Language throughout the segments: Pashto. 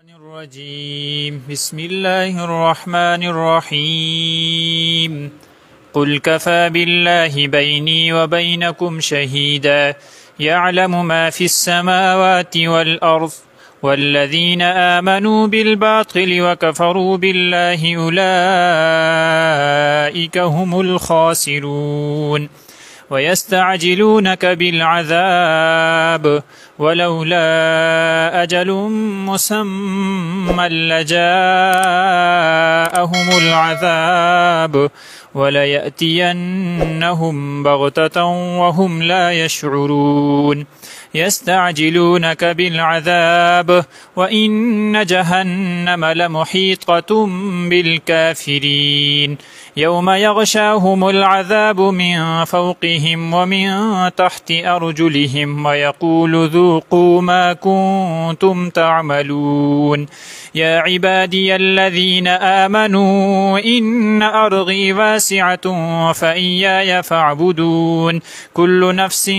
الرجيم بسم الله الرحمن الرحيم قل كفى بالله بيني وبينكم شهيدا يعلم ما في السماوات والأرض والذين آمنوا بالباطل وكفروا بالله أولئك هم الخاسرون ويستعجلونك بالعذاب ولولا أجل مسمى لجاءهم العذاب وليأتينهم بغتة وهم لا يشعرون يستعجلونك بالعذاب وإن جهنم لمحيطة بالكافرين يوم يغشاهم العذاب من فوقهم ومن تحت أرجلهم ويقول ذوقوا ما كنتم تعملون يا عبادي الذين آمنوا إن أرضي واسعة فإياي فاعبدون كل نفس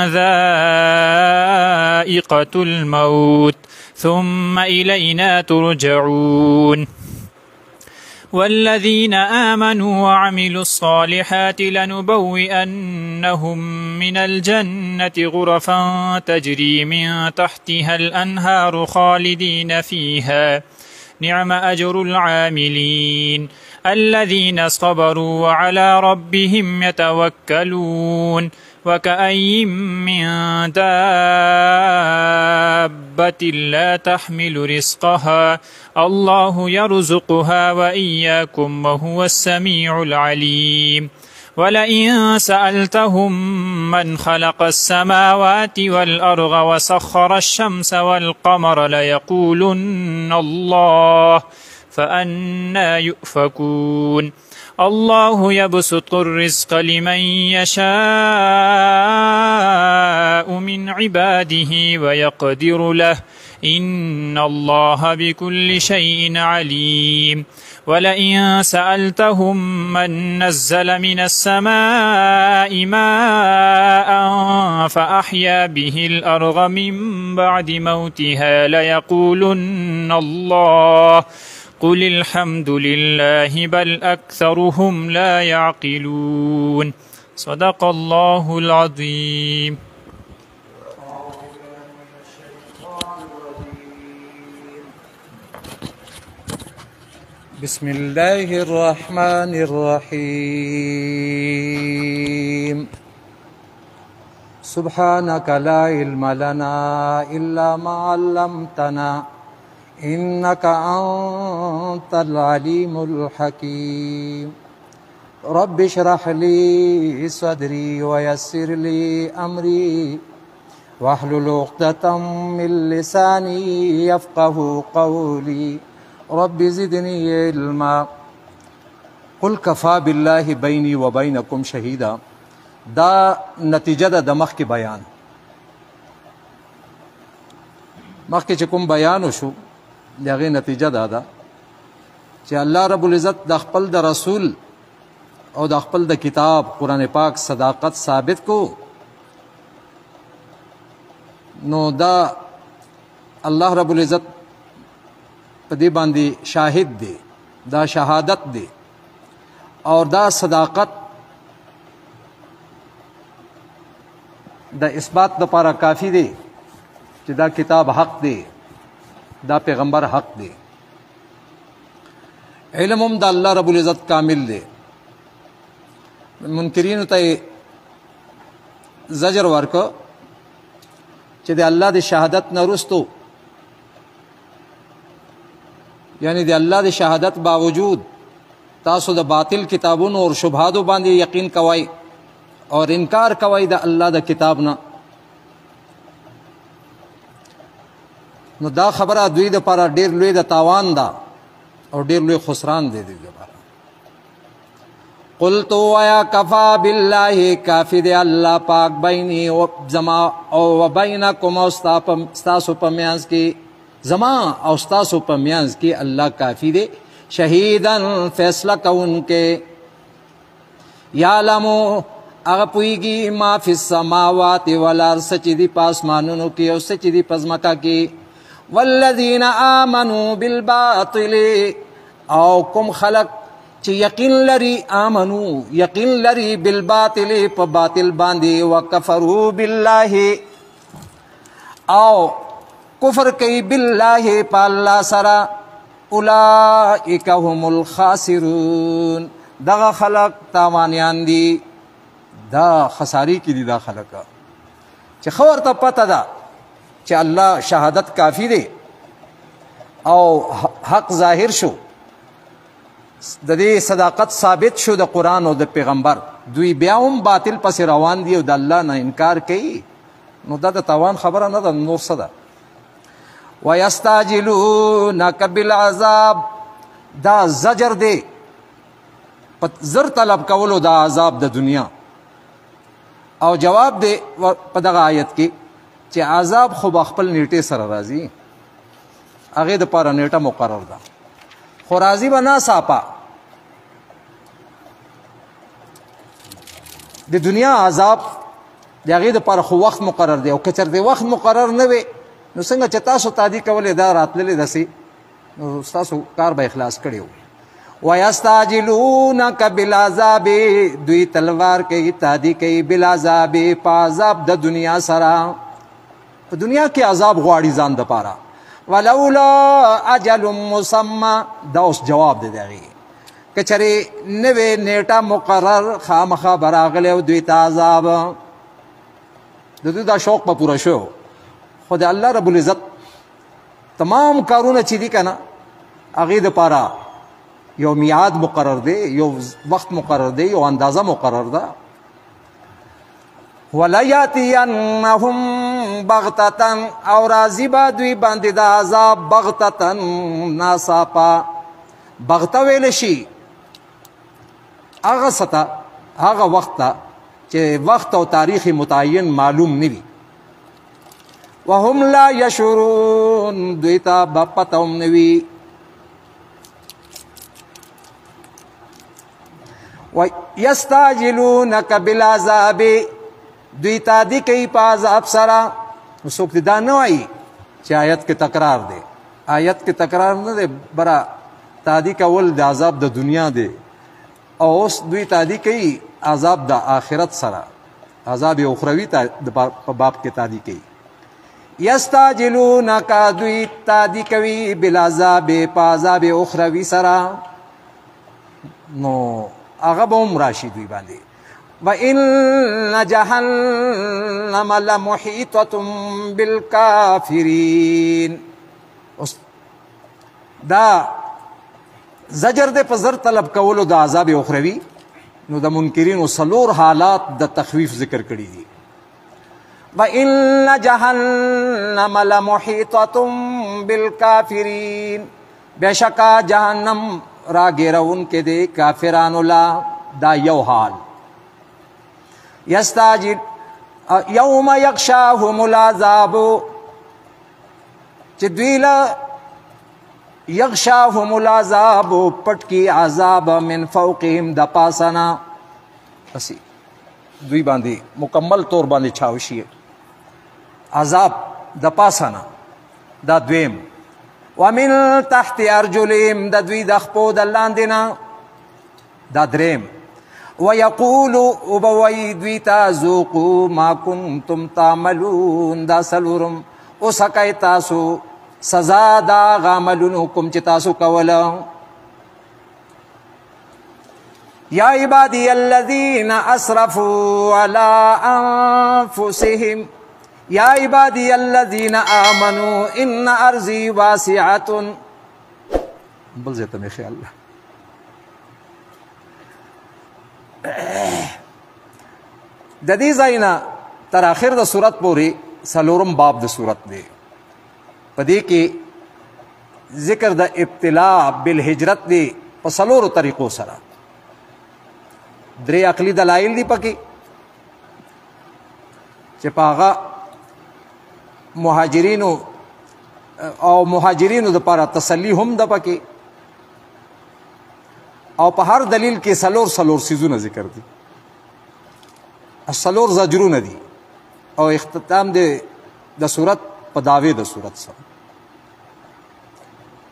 ذائقة الموت ثم إلينا ترجعون والذين آمنوا وعملوا الصالحات لنبوئنهم من الجنة غرفا تجري من تحتها الأنهار خالدين فيها نعم أجر العاملين الذين صبروا وعلى ربهم يتوكلون وكأي من دابة لا تحمل رزقها الله يرزقها وإياكم وهو السميع العليم ولئن سألتهم من خلق السماوات والأرض وسخر الشمس والقمر ليقولن الله فأنى يؤفكون الله يبسط الرزق لمن يشاء من عباده ويقدر له إن الله بكل شيء عليم ولئن سألتهم من نزل من السماء ماء فأحيا به الأرض من بعد موتها ليقولن الله قل الحمد لله بل أكثرهم لا يعقلون صدق الله العظيم بسم الله الرحمن الرحيم سبحانك لا علم لنا إلا ما علمتنا إنك أنت العليم الحكيم رب اشرح لي صدري ويسر لي أمري واحلل عقدة من لساني يفقه قولي رب زدني علما قل كفى بالله بيني وبينكم شهيدا دا نتیجه د مخ کی بیان مخ کې کوم بیان وشو دغه نتیجه دا ده چې الله رب العزت د خپل د رسول او د خپل د کتاب قرآن پاک صداقت ثابت کو نو دا الله رب العزت په دې باندې شاهد دی دا شهادت دی اور دا صداقت د اثبات لپاره کافی دی چې دا کتاب حق دی دا پیغمبر حق دی علم هم د الله رب العزت کامل دی منکرین ته زجر ورکو چې د الله د شهادت نه وروسته یعنی د الله د شهادت باوجود تاسو د باطل کتابونو او شبهاتو باندې یقین کوئ اور انکار کوئ د الله د کتاب نه نو دا خبره دوی د لپاره ډیر لوی د تاوان ده او ډیر لوی خسران دی دوی لپاره قلت ويا كفى بالله کافی دی الله پاک بیني او زما او وبینکم استاسو پمیانس کی زما او استاسو پمیانس کی الله کافی دی شهیدن فیصلہ کون کے یعلمو اغه پویږي ما فی السماوات والارض سچ دی پاسمانونو کې او سچ دی پزمکا کې والذین آمنوا بالباطل او کوم خلق چې یقین لري آمنو یقین لري بالباطل په باطل باندې وکفروا بالله او کفر کوي بالله په الله سره اولئک هم الخاسرون دغه خلق تاوانیان دي دا خساری کی دي دا خلق چې خبر ته پته ده چې الله شهادت کافی دی او حق ظاهر شو د دې صداقت ثابت شو د قرآن او د پیغمبر دوی بیا هم باطل پس روان دي او د الله نه انکار کوي نو دا د تاوان خبره نه ده نور څه ده وَيَسْتَعْجِلُونَكَ بِالْعَذَابِ دا زجر دی په زر طلب کولو دا عذاب د دنیا او جواب دی په دغه آیت کې چې عذاب خو به خپل نیټې سره راځي هغې دپاره نیټه مقرر ده خو راځي به ناڅاپه د دنیا عذاب د هغې دپاره خو وخت مقرر دی او که چېرته وخت مقرر نه وي نو څنګه چې تاسو تادي کولی دا راتللی داسې نو ستاسو کار به اخلاص کړی و وَيَسْتَعْجِلُونَكَ بِالْعَذَابِ دوی تلوار کوي تادي کوي بالعذاب په عذاب د دنیا سره په دنیا کې عذاب غواړي ځان دپاره ولولا اجل مسمى دا اوس جواب دی دغې که چېرې نوې نیټه مقرر خامخا به راغلی او دوی ته عذاب د دوی دا شوق به پوره شو خو د الله رب العزت تمام کارونه چې دي که نه هغې دپاره یو میعاد مقرر دی یو وخت مقرر دی یو اندازه مقرر ده وَلَيَأْتِيَنَّهُمْ بَغْتَةً او راضی با دوی باندې د عذاب بغتة ناڅاپه بغته ویل شي هغه څه ته هغه وخت ته چې وخت او تاریخ متعین معلوم نه وي وهم لا یشعرون دوی ته به پته هم نه وي وَيَسْتَعْجِلُونَكَ بِالْعَذَابِ دوی تادی کوي په عذاب سره نو څوک دې دا نه وایي چې آیت کې تکرار دی آیت کې تکرار نه دی برا تادی کول د عذاب د دنیا دی او اوس دوی تادی کوي عذاب د آخرت سره عذاب اخروی په باب کې تادی کوي یستعجلونک دوی تادی کوي بالعذاب په عذاب اخروی سره نو هغه به هم راشي دوی باندې وَإِنَّ جَهَنَّمَ لَمُحِيطَةٌ بِالْكَافِرِينَ دا زجر دے په زر طلب کولو د عذاب اخروی نو د منکرینو څلور حالات د تخویف ذکر کړي دي وَإِنَّ جَهَنَّمَ لَمُحِيطَةٌ بِالْكَافِرِينَ بشکا جهنم را ګیرون کې دي کافرانو لا دا یو حال یستعجل یوم یغشاهم العذاب چې دوی له یغشاهم العذاب پټ کی عذاب من فوقهم د پاسنا اسی دوی باندې مکمل طور باندې چھاوشي عذاب د پاسنا دا دویم ومن تحت ارجلهم د دوی د خپو د لاندې نه دا دریم ويقول وبوي دویتا ذوقوا ما كنتم تعملون دا سلورم اوسکای تاسو سزا دا غاملون حکم چې تاسو کوله یا عبادی الذین اسرفوا على انفسهم یا عبادی الذین آمنوا ان ارضی واسعة بل زیتا می خیال اللہ د دې ځای نه تر آخر د صورت پورې څلورم باب د صورت دی په دې کې ذکر د ابتلاء بالهجرت دی په څلورو طریقو سره درې عقلي دلایل دي پکې چې په هغه مهاجرینو دپاره تسلی هم ده پکې او په هر دلیل کې څلور سیزونه ذکر دي څلور زجرونه دي او اختتام دی د صورت په دعوی د صورت سره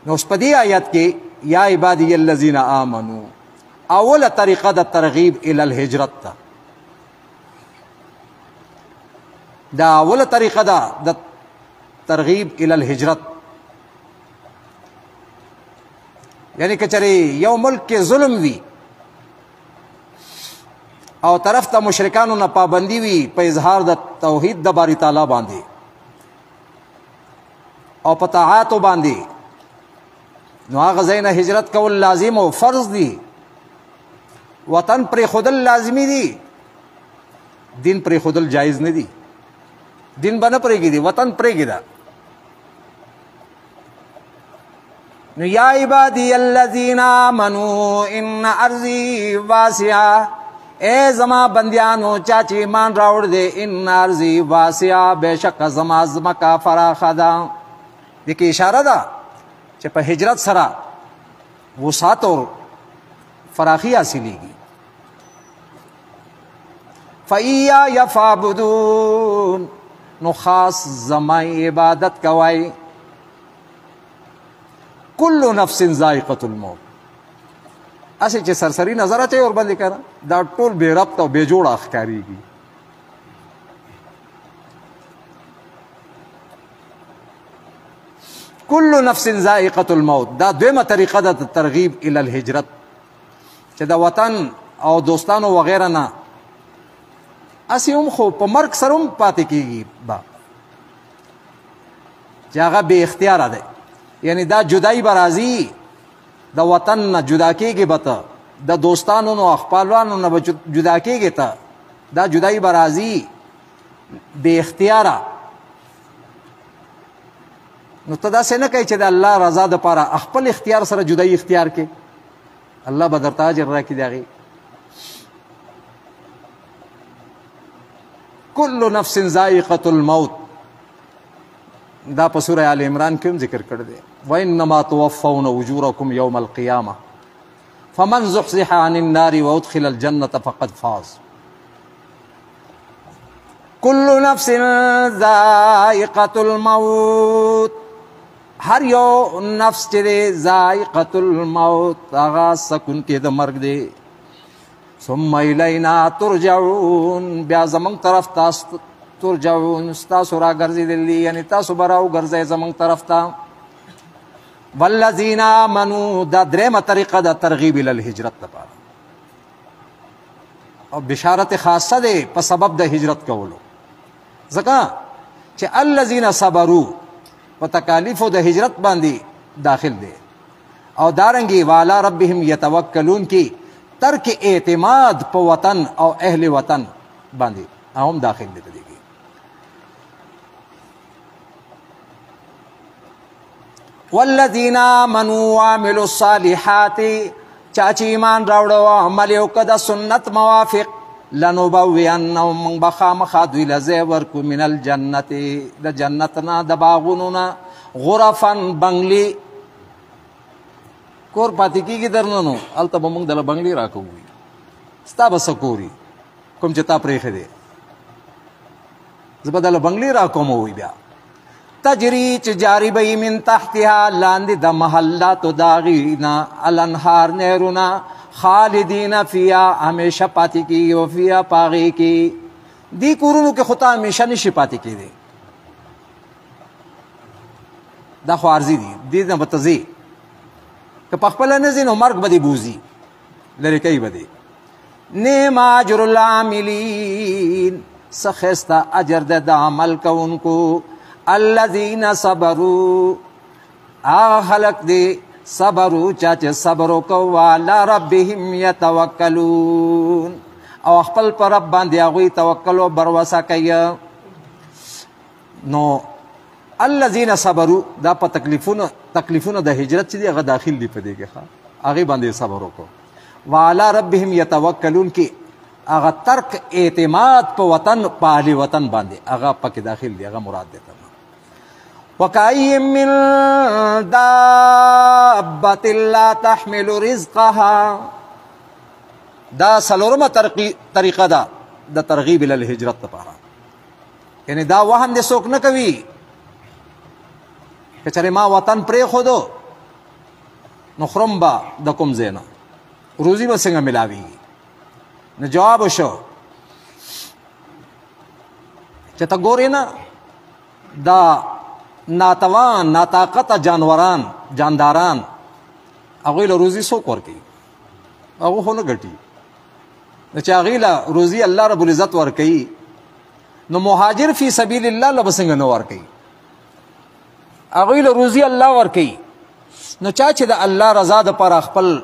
نو اس په دې آیت کې یا عبادی الذین آمنو اوله طریقه د ترغیب الی الهجرت ته، دا اوله طریقه ده د ترغیب الی الهجرت. یعنی که چېرې یو ملک کې ظلم وي او طرف ته مشرکانو نه پابندي وي په اظهار د توحید د باری تعالی باندې او په طاعاتو باندې، نو هغه ځای نه هجرت کول لازم او فرض دي. وطن پرېښودل لازمي دي، دین پرېښودل جایز نه دي. دین به نه پرېږدي، وطن پرېږده. نو یا عبادی الذین آمنوا ان ارضی واسعه، اے زما بندیانو چا چې ایمان راوړ دی، ان ارضی واسعه، بېشکه زما ځمکه فراخه ده. دې کې اشاره ده چې په هجرت سره وسعت او فراخي حاصلېږي. فَإِيَّايَ فَاعْبُدُونِ، نو خاص زما عبادت کوئ. کل نفس ذائقة الموت، اسې چې سرسری نظر اچوي اور باندې کنه دا ټول بې ربط او بې جوړه ښکارېږي. کل نفس ذائقة الموت دا دویمه طریقه ده د ترغیب الی الهجرت، چې د وطن او دوستانو وغیره نه اسې هم خو په مرګ سره هم پاتې کېږي با، چې هغه بې اختیاره دی. یعنی دا جدائی به راځي، د وطن نه جدا کېږي به ته، د دوستانو نو خپلوانو نه به جدا کېږي ته، دا جدائی به راځي بې اختیاره. نو ته داسې نه کوي چې د الله رضا دپاره خپل اختیار سره جدائی اختیار کې، الله به درته اجر راکړي د هغې. کل نفس ذائقة الموت دا په سوره آل عمران کې هم ذکر کړی دی. وانما توفون اجورکم یوم القیامه فمن زحزح عن النار وادخل الجنه فقد فاز. کل نفس ذائقة الموت، هر یو نفس چې دی ذائقة الموت، هغه سکون کې د مرګ دی. ثم الینا ترجعون، بیا زمونږ طرف تاسو ترجعون، ستاسو را ګرځېدلي، یعنی تاسو به راوګرځئ زمونږ طرف ته. والذین آمنوا دا درېمه طریقه د ترغیب الی الهجرت لپاره، او بشارت خاصه دی په سبب د هجرت کولو، ځکه چې الذین صبروا په تکالیفو د هجرت باندې داخل دی، او دارنګې وعلی ربهم یتوکلون کې ترک اعتماد په وطن او اهل وطن باندې هم داخل دی. والذین آمنوا وعملوا الصالحات، چا چې ایمان راوړه او عمل یې وکړه د سنت موافق، لنبوئنهم موږ به خامخا دوی له ځای ورکړو من الجنت، د جنت نه د باغونو نه، غرفا بنګلې. کور پاتې کېږي درنه نو هلته به موږ دله بنګلې راکوو، ستا به څه کوري کوم چې تا پرېښی دی، زه به دله بنګلې راکوم. وی بیا تجری چې جاری به من تحتها، لاندې د محلاتو د هغې نه، الانهار نهرونه، خالدین فیها همیشه پاتې کېږي، او فیها په هغې کې. دې کورونو کې خو ته همیشه نشي پاتې کېدی، دا خو عارضي دي، دې نه به ته ځې، که په خپله نه ځې نو مرګ به دې بوځي، لرې کوي به دې. نعم اجر العاملین، څه ښایسته اجر دی د عمل کوونکو. الذین صبروا، هغه خلق دی صبروا چا چې صبر وکړو، وعلی ربهم یتوکلون، او خپل پر رب باندې هغوی توکل او بروسه کوي. نو الذین صبروا دا په تکلیفونو د هجرت چې دی هغه داخل دی په دې کې، هغې باندې صبر وکړو. وعلی ربهم یتوکلون کې هغه ترک اعتماد په وطن، په اهل وطن باندې هغه پکې داخل دی، هغه مراد دی. وَكَأَيٍّ مِّن دَابَّةٍ لَّا تَحْمِلُ رِزْقَهَا، دا څلورمه طریقه ده د ترغیب الی الهجرت لپاره. یعنی دا وهم دې څوک نه کوي که چېرې ما وطن پرېښودو نو خرم به د کوم ځای نه روزي به څنګه ملاویږي نو جواب وشو چې ته ګورې نه دا ناتوان ناطاقته جانداران هغوی له روزي څوک ورکوي هغو خو نه ګټي نو چې هغوی له روزي الله رب العزت ورکوي نو مهاجر فی سبیل الله له به څنګه نه ورکوي هغوی له روزي الله ورکوي نو چا چې د الله رضا دپاره خپل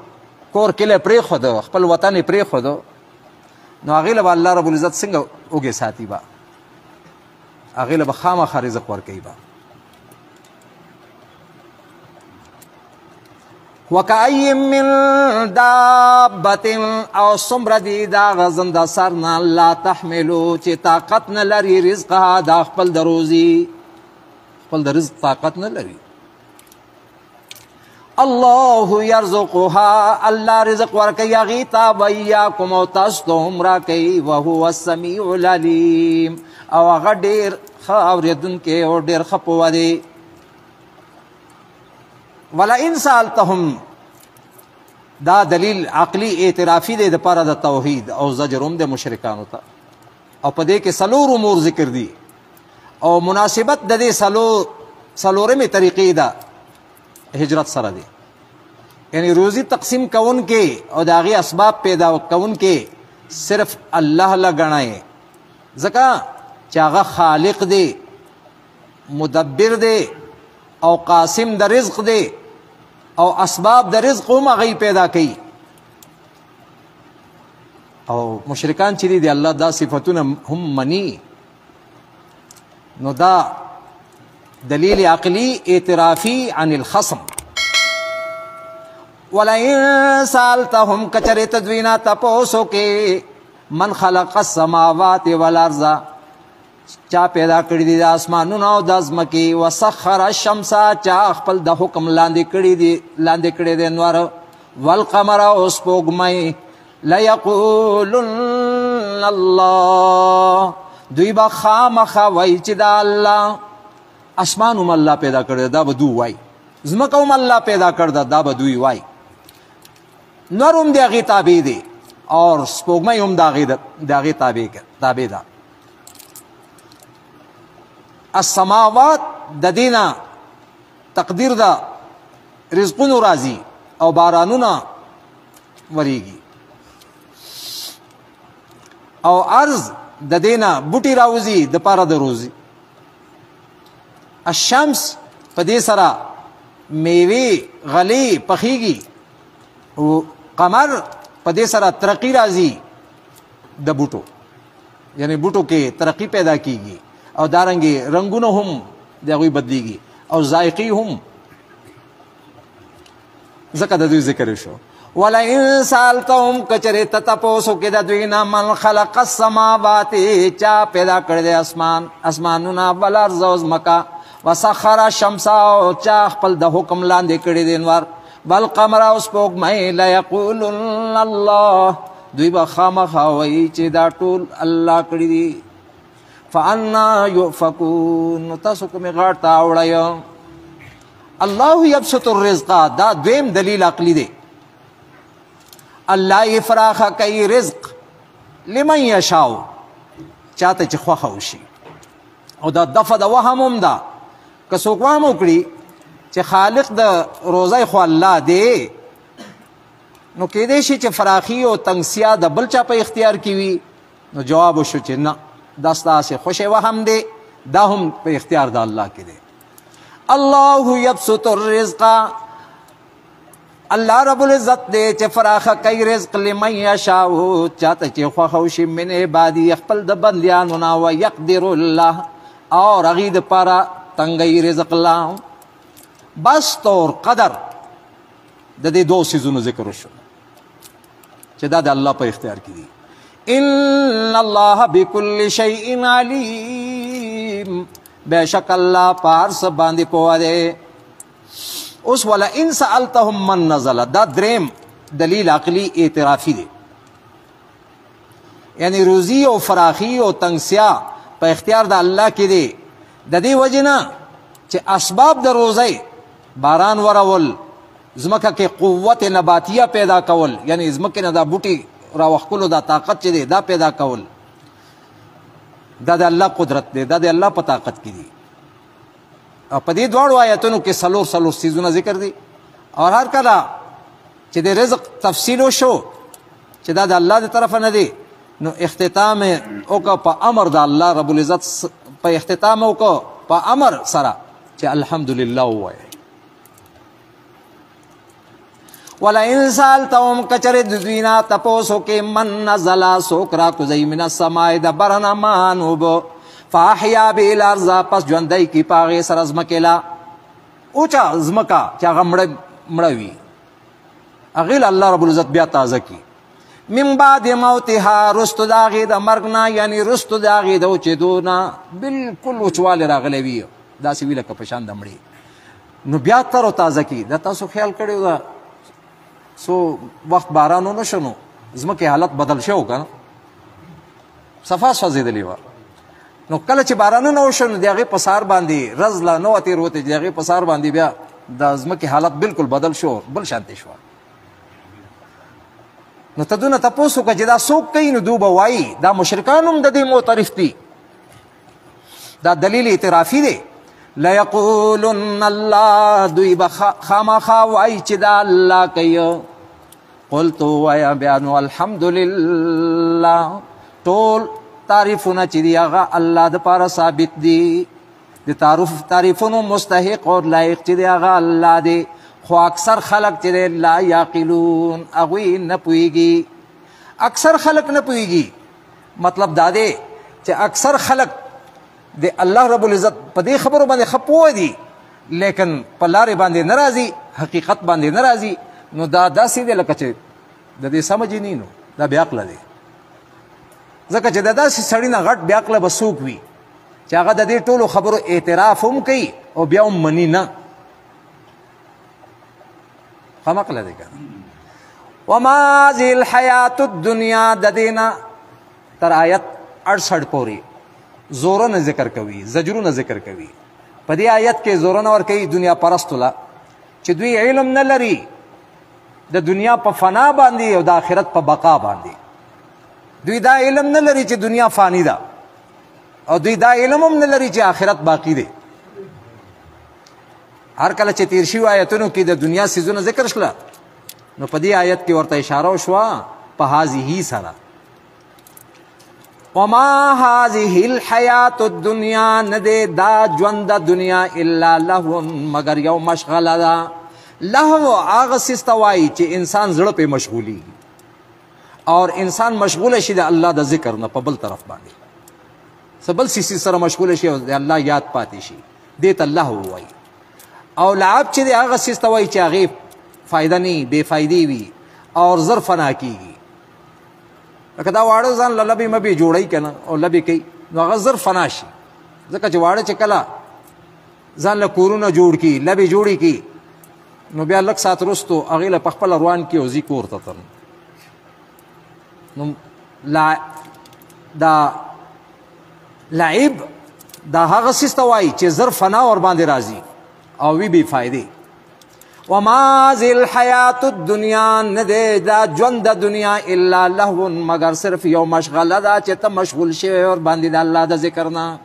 کور کلی پرېښودو خپل وطن یې پرېښودو نو هغې له به الله رب العزت څنګه اوږې ساتي به هغې له به خامخا رزق ورکوي به وکأی من دابة او څومره دي د هغه زنده سر نه لا تحملو چې طاقت نه لري رزقها دا خپل د روزي خپل د رزق طاقت نه لري الله یرزقها الله رزق ورکوي هغې ته وایاکم او تاسو ته هم راکوي وهو السمیع العلیم او هغه ډېر ښه اورېدونکی او ډېر ښه پوه دی ولئن سألتهم دا دلیل عقلی اعترافي دی دپاره د توحید او زجر هم د مشرکانو ته او په دې کې څلور امور ذکر دي او مناسبت د دې څلورمې طریقې ده هجرت سره دی یعنی روزی تقسیم کوونکې او د هغې اسباب پیدا کوونکې صرف الله له ګڼئ ځکه چې هغه خالق دی مدبر دی او قاسم د رزق دی او اسباب د رزق هم هغوی پیدا کوي او مشرکان چې دي د الله دا صفتونه هم مني نو دا دلیل عقلی اعترافی عن الخصم ولئن سألتهم کچرې ته دوی نه تپوس وکړې من خلق السماوات والارض چا پیدا کړي دي د اسمانونو او د ځمکې وسخر الشمس چا خپل د حکم لاندې کړي دی انوار والقمر او سپوږمۍ لیقولن الله دوی به خامخا وایي چې دا الله اسمان هم الله پیدا کړی دا به دوی وایي ځمکه هم الله پیدا کړ دا به دوی وایي نور هم د هغې تابع دی اور سپوږمۍ هم د هغې تابع ده السماوات د دې نه تقدیر ده رزقونو راځي او بارانونه وریږي او عرض د دې نه بوټي راوځي د پاره د روزي الشمس په دې سره میوې غلې پخیږي او قمر په دې سره ترقی راځي د بوټو یعنی بوټو کې ترقی پیدا کیږي او دارنګې رنگونه هم د هغوی بدلیږي او ذائقې هم ځکه د دوی ذکر شو ولئن سألتهم کچرې ته تپوس وکړې د دوی نه من خلق السماوات چا پیدا کړی دی اسمانونه والارض او ځمکه وسخر الشمس او چا خپل د حکم لاندې کړی دی انوار والقمر او سپوږمۍ لیقولن الله دوی به خامخا وایي چې دا ټول الله کړي دي فانا یؤفکون نو تاسو کومې غاړ ته اوړئ الله یبسط الرزق دا دویم دلیل عقلی دی الله یې فراخه کوي رزق لمن یشاء چاته چې خوښه وشي او دا دفع د وهم هم ده که څوک وهم وکړي چې خالق د روزی خو الله دی نو کیدای شي چې فراخي او تنګسیا د بل چا په اختیار کې وي نو جواب وشو چې نه دا ستاسې خوشی وهم دی دا هم په اختیار د الله کې دی الله یبسط الرزق الله رب العزت دی چې فراخه کوي رزق لمن یشاء چاته چې خوښه وشي من عبادي خپل د بندیانو نه ویقدر الله او هغې دپاره تنګوي رزق الله بس طور قدر د دې دو څیزونو ذکر وشو چې دا د الله په اختیار کې دي ان الله بكل شيء عليم بشک الله په هر څه باندې پوه دی اوس ولئن سألتهم من نزل دا دریم دلیل عقلی اعترافي دی یعنی روزی او فراخی او تنگسیا په اختیار د الله کې دی د دې وجې نه چې اسباب د روزۍ باران ورول زمکه کې قوت نباتیه پیدا کول، یعنی زمکه نه دا بوټي راوښکلو دا طاقت چې دی دا پیدا کول، دا د الله قدرت دی، دا د الله په طاقت کې دی. او په دې دواړو آیتونو کې څلور څیزونه ذکر دي. او هر کله چې د رزق تفصیل وشو چې دا د الله د طرفه نه دی، نو اختتام وکړه په امر د الله رب العزت، په اختتام وکړه په امر سره چې الحمدلله ووایي. ولئن سألتهم کچر دوینا تپوسو کې من نزل څوک را کوزی من السماء د برنا مانوب فاحیا به الارض پس ژوندی کی پاغې سره ځمکې لا اوچا ځمکه چې هغه مړه وي، هغې الله رب العزت بیا تازه کی. من بعد موتها رستو د هغې د مرګ نه، یعنی رستو د هغې د اوچېدو نه بلکل وچوالی راغلی وي، داسې وي لکه په شان د مړې، نو بیا تر و تازه کی. دا تاسو خیال کړی ده سو وخت باران ونه شو نو ځمکې حالت بدل شو که نه، صفا سوځېدلې وه. نو کله چې بارانونه وشو نو د هغې په سهار باندې رزله نه وه تېروتې، د هغې په سهار باندې بیا د ځمکې حالت بالکل بدل شو، بل شانتې شوه. نو ته دونه تپوس وکړه چې دا څوک کوي، نو دو به وایي دا مشرکان هم د دې معترف دي، دا دلیل اعترافي دی. لیقولن الله، دوی به خامخا وایي چې دا الله کوي. قلت ویا بیا نو الحمدلله، ټول تعریفونه چې دي هغه الله دپاره ثابت دي، د تعریفونو مستحق او لایق چې دی هغه الله دی. خو اکثر خلق چې دی لا یعقلون، هغوی نه پوهېږي. اکثر خلق نه پوهېږي مطلب دا دی چې اکثر خلق د الله رب العزت په دې خبرو باندې ښه پوه دي، لیکن په لارې باندې نه راځي، حقیقت باندې نه راځي. نو دا داسې دی لکه چې د دې سمجې نه، نو دا بې عقله دی. ځکه چې د داسې سړي نه غټ بې عقله به څوک وي چې هغه د دې ټولو خبرو اعتراف هم کوي او بیا هم مني نه، کم عقله دی که نه. وما هذه الحیات الدنیا، د دې نه تر آیت 68 پورې زورونه ذکر کوي، زجرونه ذکر کوي. په دې آیت کې زورونه ورکوي دنیا پرستو له چې دوی علم نه لري د دنیا په فنا باندې او د آخرت په بقا باندې. دوی دا علم نه لري چې دنیا فانی ده، او دوی دا علم هم نه لري چې آخرت باقی دی. هر کله چې تیر شوي آیتونو کې د دنیا څیزونه ذکر شله، نو په دې آیت کې ورته اشاره وشوه په هذه سره. وما هذه الحیات الدنیا، نه دی دا ژوند د دنیا الا لهو، مگر یو مشغله ده. لهو هغه څیز ته وایي چې انسان زړه پې مشغولي اور انسان مشغوله شي د الله د ذکر نه په بل طرف باندې، څه بل څیز سره مشغوله شي او د الله یاد پاتې شي، دې ته لهو وایي. او لعب چې دی هغه څیز ته وایي چې هغې فایده نه بې فایدې وي اور زر فنا کېږي. لکه دا واړه ځان له لبې مبې جوړوي که نه، او لبې کوي، نو هغه زر فنا شي. ځکه چې واړه چې کله ځان له کورونه جوړ کړي، لبې جوړې کړي، نو بیا لږ ساعت وروستو هغې له په خپله روان کړي او ځي کور ته تر. نو دا لعب دا هغه څیز ته وایي چې زر فنا ورباندې راځي او وي بې فایدې. وما هذه الحیات الدنیا، نه دی دا ژوند د دنیا الا لهو، مگر صرف یو مشغله ده چې ته مشغول شوی ورباندې د الله د ذکر نه.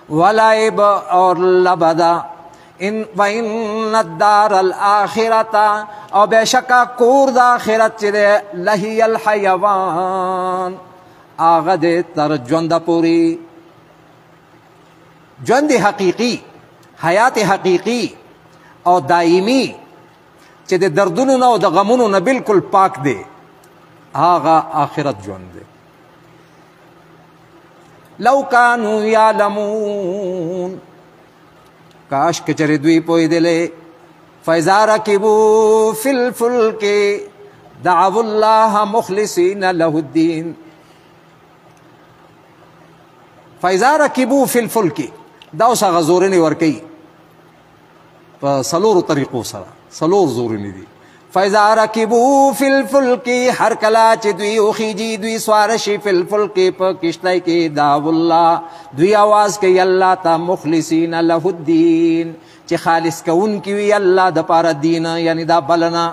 ولعب اور لبده. وان الدار الاخرة، او بشکا کور د آخرت چې دی لهی الحیوان، هغه دی تر ژونده پورې. ژوند حقیقي، حیات حقیقي او دائمی چې د دردونو نه او د غمونو نه بالکل پاک دی، هغه آخرت ژوند دی. لو کانوا یعلمون، کاش که چرې دوی پوهېدلی. فاذا رکبوا فی الفلک دعوا الله مخلصین له الدین. فاذا رکبوا فی الفلک، دا اوس هغه زورنې ورکوي په څلورو طریقو سره، څلور زورنې دي. فاذا ركبوا فی الفلک هر کلا چې دوی اوخیږي دوی سوار شي فی الفلک په کشتۍ کې دعوا الله دوی आवाज کوي الله ته مخلصین له الدین چې خالص کوونکی وي الله د پاره دین یعنی دا بلنا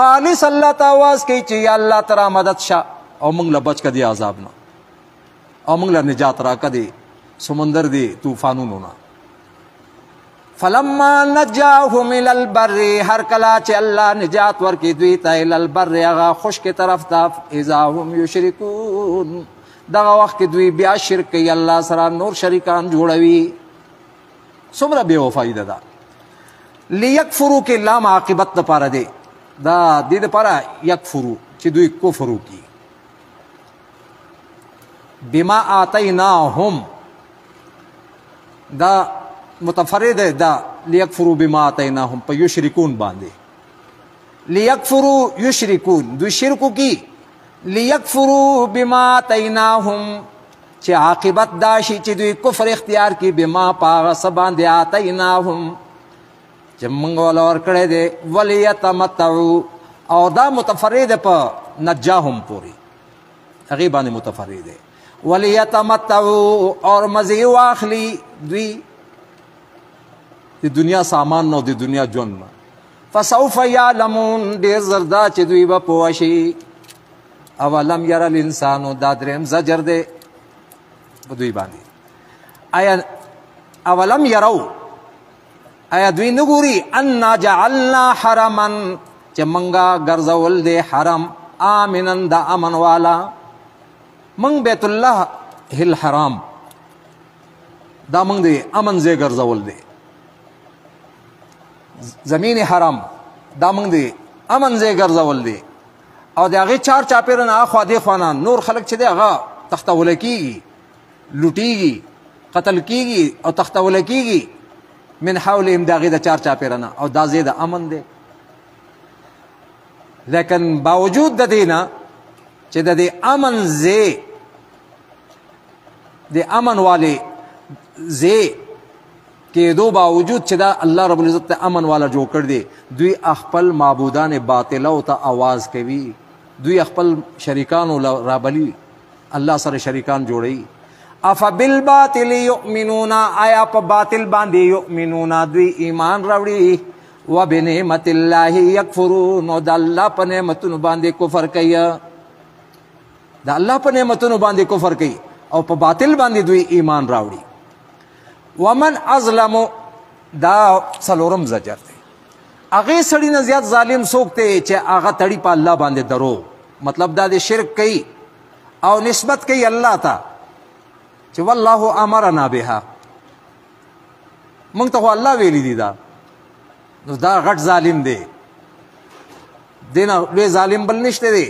خالص الله ته आवाज کوي چې یا الله تعالی مدد شه او موږ له بچ کدي عذاب نه او موږ له نجات را کدي سمندر دی طوفانونو نه فلما نجاهم الى البر هر کلا چې الله نجات ورکړي دوی ته الى البر هغه خشک طرف ته اذا هم یشرکون دغه وخت کې دوی بیا شرک کوي الله سره نور شریکان جوړوي څومره بے وفایي ده لیکفروا کې لام عاقبت لپاره دی دا دې لپاره یکفروا چې دوی کفر وکړي بما آتیناهم دا متفرد ہے دا لیکفروا بما آتیناهم په یشرکون باندې لیکفروا یشرکون دوی شرکو کی لیکفروا بما آتیناهم چې عاقبت دا شي چې دوی کفر اختیار کی بما پاغه سبان دی آتیناهم چې موږ ولا ورکړې دي ولیتمتعوا او دا متفرد په نجاهم پوری هغه باندې متفرد دی ولیتمتعوا اور مزه واخلی دوی د دنیا سامان نو د دنیا جون فسوف یعلمون ډیر زردا چې دوی به پوه شي اولم ير الانسان دا دریم زجر دی په دوی باندې آیا اولم يروا آیا دوی نګوري ان جعلنا حرما چې منګه ګرځول دی حرم آمنن دا امن والا من بیت الله الحرام دا من دی امن زی ګرځول دی زمین حرام دا من دی امن زی ګرځول دی او د هغې چار چاپېره نه اخوا دې خوا نه نور خلک چې دی هغه تختوله کېږي لوټېږي قتل کېږي او تختوله کېږي من حولهم د هغې د چار چاپېره نه او دا ځای د امن دی لیکن باوجود د دې نه چې د دې امن ځای د امن والے ځای کېدو باوجود چې دا الله رب العزت ته امن والا جوړ کړ دی دوی خپل معبودان باطله ته آواز کوي دوی خپل شریکانو رابلی الله سره شریکان جوړي افبالباطل یؤمنون آیا په باطل باندې یؤمنون دوی ایمان راوړي وبنعمت الله یکفرون او د الله په نعمتونو باندې کفر کوي د الله په نعمتونو باندې کفر کوي او په باطل باندې دوی ایمان راوړي ومن ازلم دا څلورم زجر دی هغې سړي نه زیات ظالم څوک دی چې هغه تړي په الله باندې درو مطلب دا د شرک کوي او نسبت کوي الله ته چې والله امرنا بها موږ ته خو الله ویلی دی دا نو دا غټ ظالم دی دې نه لوی ظالم بل نشته دی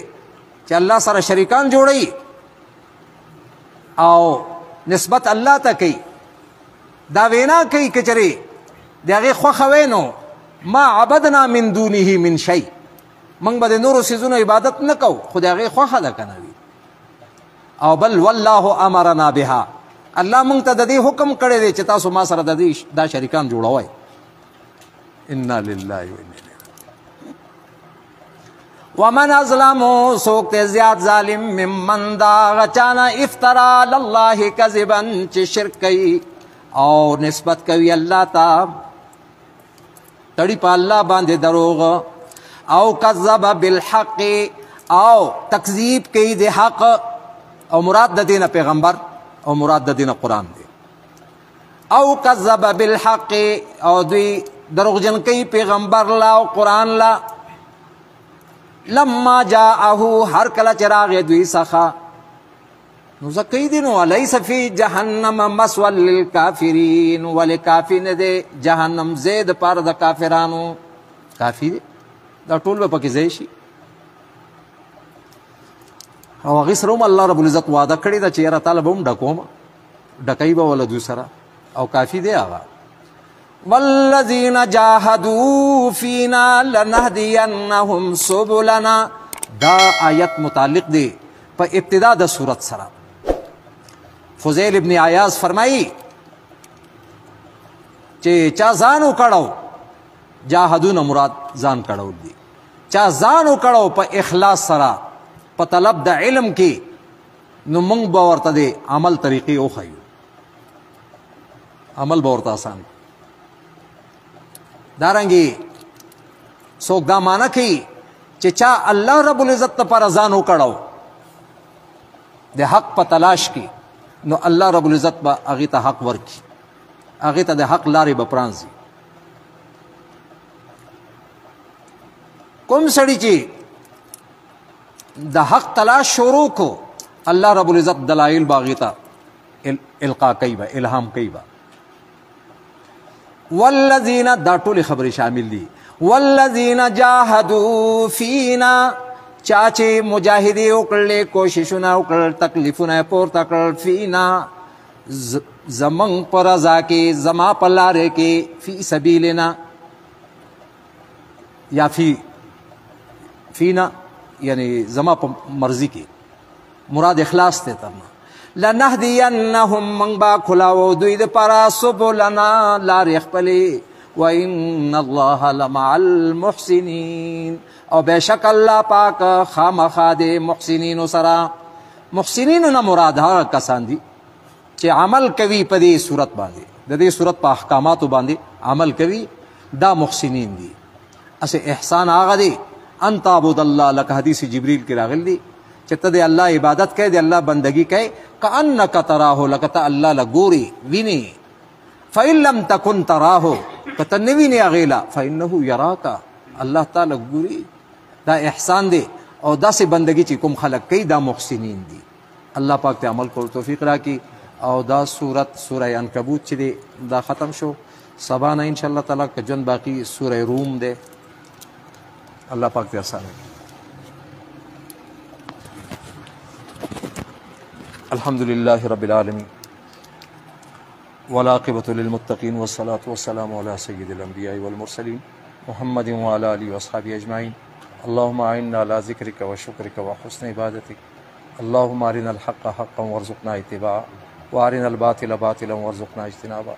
چې الله سره شریکان جوړوي او نسبت الله ته کوي دا وینا کوي که چېرې د هغې خوښه وی نو ما عبدنا من دونه من شی موږ به د نورو څیزونو عبادت نه کوو خو د هغې خوښه ده که نه وي او بل والله امرنا بها الله موږ ته د دې حکم کړی دی چې تاسو ما سره د دې دا شریکان جوړوئ انا لله و انا الیه ومن ازلم څوک ته زیات ظالم ممن دا غچانا افترا الله کذبا چې شرک کوي او نسبت کوي الله ته تړي په الله باندې دروغ او کذب بالحق او تکذیب کوي د حق او مراد د دینه پیغمبر او مراد د دینه قرآن دی او کذب بالحق او دوی دروغجن کوي پیغمبر لا او قرآن لا لما جاءه هر کله چې راغی دوی څخه نو زکې دي نو الیس فی جهنم مسوى للکافرین ولکافین دې جهنم زید پر د کافرانو کافی دا ټول به پکې ځای شي او هغې سره هم الله رب العزت وعده کړې ده چې یاره تعالی به هم ډکوم ډکوي به وله دوی سره او کافي دی هغه والذین جاهدوا فینا لنهدینهم سبلنا دا آیت متعلق دی په ابتدا د صورت سره فضیل ابن عیاض فرمایي چې چا ځان وکړو جاهدون مراد ځان کړو دي چا ځان وکړو په اخلاص سره په طلب د علم کې نو موږ به ورته د عمل طریقې وښیو عمل به ورته آسان دارنګې څوک دا معنی کوي چې چا الله رب العزت لپاره ځان وکړو د حق په تلاش کې نو الله رب العزت به هغې ته حق ورکړي هغې ته د حق لارې به پرانځي کوم سړي چې د حق تلاش شروع کو الله رب العزت دلائل به هغې ته القا کوي به الهام کوي به والذین دا ټولې خبرې شامل دي والذین جاهدوا فینا چا چې مجاهدې وکړلې کوششونه وکړل تکلیفونه یې پورته کړل فینا زمونږ په رضا کې زما په لارې کې فی سبیلنا یا فینا یعنی زما په مرضی کې مراد اخلاص ته ترنا لنهدینهم من با کلاو دوی د پارا سبلنا لارې خپلې وان الله لمع المحسنین او بشک الله پاک خامخا د محسنینو سره محسنینو نه مراد هغه کسان دي چې عمل کوي په دې صورت باندې د دې صورت په احکاماتو باندې عمل کوي دا محسنین دي اسه احسان هغه دی ان تعبد الله لك حدیث جبریل کې راغلی دی چې ته د الله عبادت کوي د الله بندگی کوي کأنک تراه لکه ته الله لګوري ویني فإن لم تكن تراه کته نه ویني هغې له فإنه یراک الله تعالی ګوري دا احسان دی او داسې بندگی چې کوم خلق کوي دا محسنین دي الله پاک ته عمل کولو توفیق راکړي او دا سوره عنکبوت چې دی دا ختم شو سبا نه ان شاء الله تعالی که ژوند باقي سوره روم دی الله پاک ته آسان کړي الحمد لله رب العالمين والعاقبة للمتقين والصلاة والسلام على سيد الأنبياء والمرسلين محمد وعلى آله وأصحابه أجمعين اللهم أعنا على ذكرك وشكرك وحسن عبادتك اللهم أرنا الحق حقا وارزقنا اتباعه وأرنا الباطل باطلا وارزقنا اجتنابه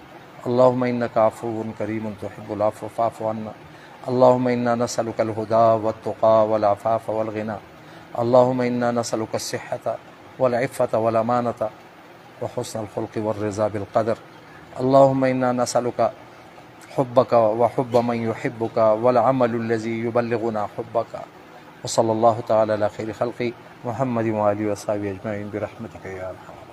اللهم إنك عفو كريم تحب العفو فاعف عنا اللهم إنا نسألك الهدى والتقى والعفاف والغنى اللهم إنا نسألك الصحة والعفة والأمانة وحسن الخلق والرضا بالقدر اللهم إنا نسألك حبك وحب من يحبك والعمل الذي يبلغنا حبك وصلى الله تعالى على خير خلقه محمد وآله وصحبه أجمعين برحمتك يا أرحم